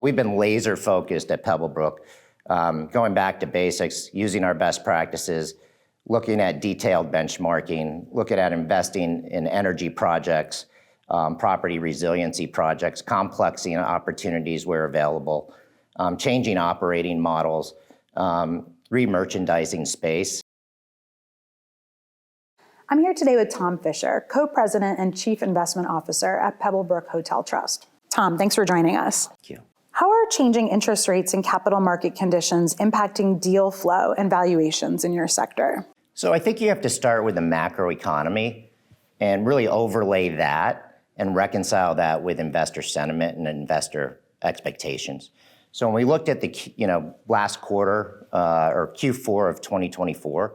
We've been laser focused at Pebblebrook, going back to basics, using our best practices, looking at detailed benchmarking, looking at investing in energy projects, property resiliency projects, complexing opportunities where available, changing operating models, re-merchandising space. I'm here today with Tom Fisher, Co-President and Chief Investment Officer at Pebblebrook Hotel Trust. Tom, thanks for joining us. Thank you. How are changing interest rates and capital market conditions impacting deal flow and valuations in your sector? So I think you have to start with the macroeconomy and really overlay that and reconcile that with investor sentiment and investor expectations. So when we looked at the last quarter or Q4 of 2024,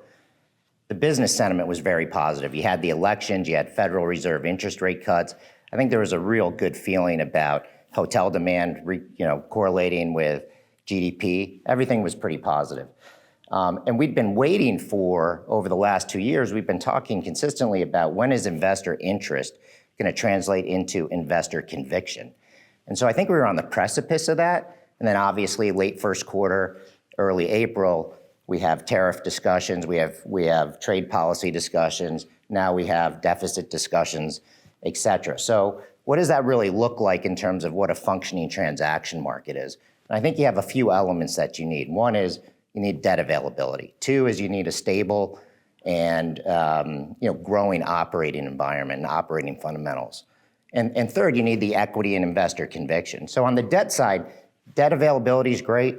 the business sentiment was very positive. You had the elections, you had Federal Reserve interest rate cuts. I think there was a real good feeling about hotel demand, correlating with GDP. Everything was pretty positive. And we'd been waiting for, over the last 2 years, we've been talking consistently about when is investor interest going to translate into investor conviction. And so I think we were on the precipice of that. And then obviously late first quarter, early April, we have tariff discussions, we have trade policy discussions, now we have deficit discussions, et cetera. So what does that really look like in terms of what a functioning transaction market is? And I think you have a few elements that you need. One is you need debt availability. Two is you need a stable and growing operating environment and operating fundamentals. And third, you need the equity and investor conviction. So on the debt side, debt availability is great.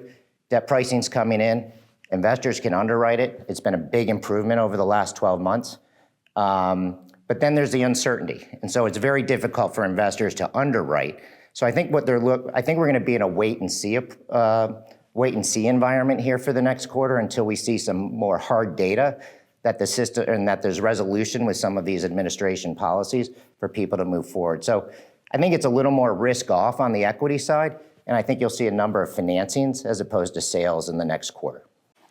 Debt pricing's coming in. Investors can underwrite it. It's been a big improvement over the last 12 months. But then there's the uncertainty. And so it's very difficult for investors to underwrite. So I think we're going to be in a wait and see environment here for the next quarter until we see some more hard data that the system and that there's resolution with some of these administration policies for people to move forward. So I think it's a little more risk off on the equity side. And I think you'll see a number of financings as opposed to sales in the next quarter.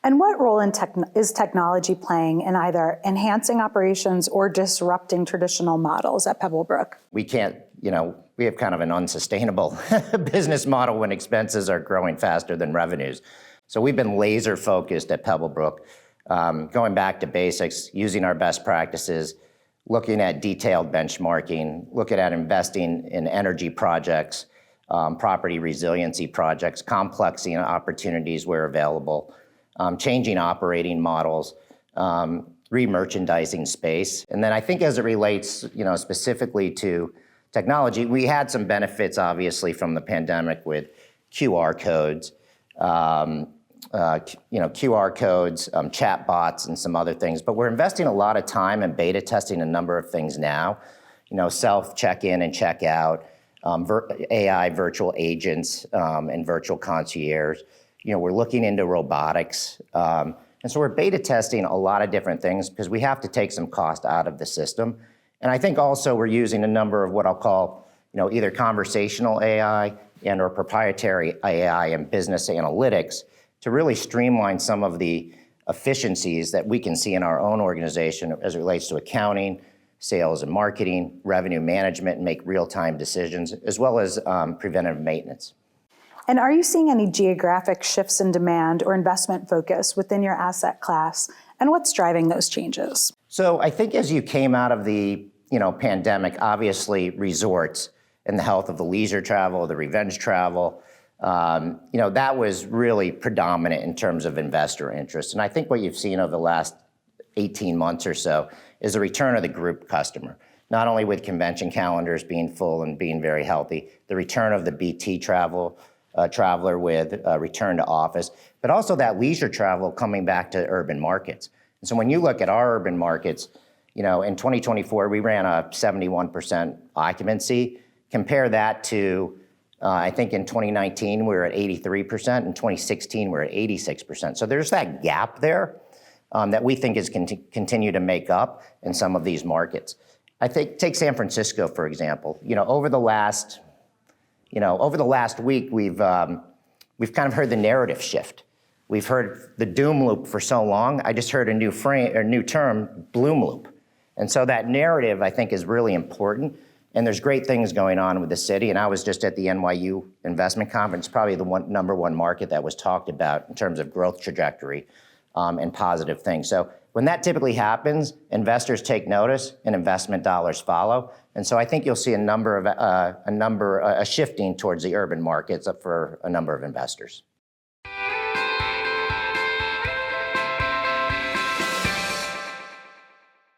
And what role is technology playing in either enhancing operations or disrupting traditional models at Pebblebrook? We can't, we have kind of an unsustainable business model when expenses are growing faster than revenues. So we've been laser focused at Pebblebrook, going back to basics, using our best practices, looking at detailed benchmarking, looking at investing in energy projects, property resiliency projects, complexing opportunities where available, changing operating models, re-merchandising space. And then I think as it relates, specifically to technology, we had some benefits, obviously, from the pandemic with QR codes, chat bots, and some other things. But we're investing a lot of time in beta testing a number of things now, self check-in and check-out, AI virtual agents, and virtual concierge. We're looking into robotics. And so we're beta testing a lot of different things because we have to take some cost out of the system. And I think also we're using a number of what I'll call, either conversational AI and or proprietary AI and business analytics to really streamline some of the efficiencies that we can see in our own organization as it relates to accounting, sales and marketing, revenue management, and make real-time decisions, as well as preventative maintenance. And are you seeing any geographic shifts in demand or investment focus within your asset class? And what's driving those changes? So I think as you came out of the pandemic, obviously resorts and the health of the leisure travel, the revenge travel, that was really predominant in terms of investor interest. And I think what you've seen over the last 18 months or so is the return of the group customer, not only with convention calendars being full and being very healthy, the return of the BT traveler with return to office, but also that leisure travel coming back to urban markets. And so when you look at our urban markets, in 2024, we ran a 71% occupancy. Compare that to, I think in 2019, we were at 83%. In 2016, we were at 86%. So there's that gap there that we think is continue to make up in some of these markets. I think, take San Francisco, for example. Over the last week, we've kind of heard the narrative shift. We've heard the doom loop for so long. I just heard a new term, bloom loop. And so that narrative, I think, is really important. And there's great things going on with the city. And I was just at the NYU investment conference, probably the number one market that was talked about in terms of growth trajectory and positive things. So when that typically happens, investors take notice and investment dollars follow. And so I think you'll see a shifting towards the urban markets for a number of investors.